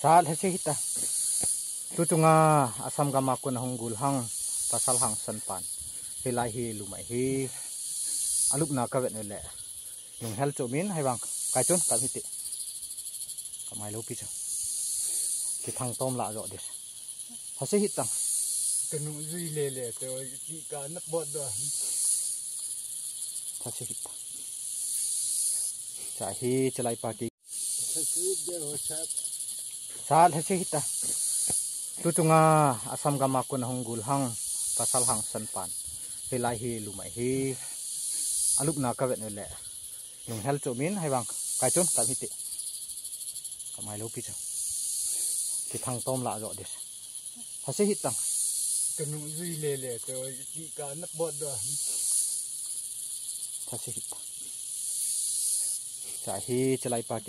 Saat hasil kita tu tunga asam gama ko na honggul hang pasal hang sanpan hilai hi lumai hi alup na kavet le yung hel chomin hai bang kai chon ka hiti kamai lo pi cha ki thang tom la ro dis hasil hitang kenu zui le to ki ka nak bot do hasil hita cha hi chalai pa ki saat hasil kita tu tunga asam gama ko na honggul hang pasal hang sanpan hilai hi lumai hi alup na kavet le yung hel chomin hai bang kai chon ka hiti kamai lo pi cha ki thang tom la ro dis hasil hitang kenu zui le to ki ka nak bot do hasil hita cha hi chalai pa ki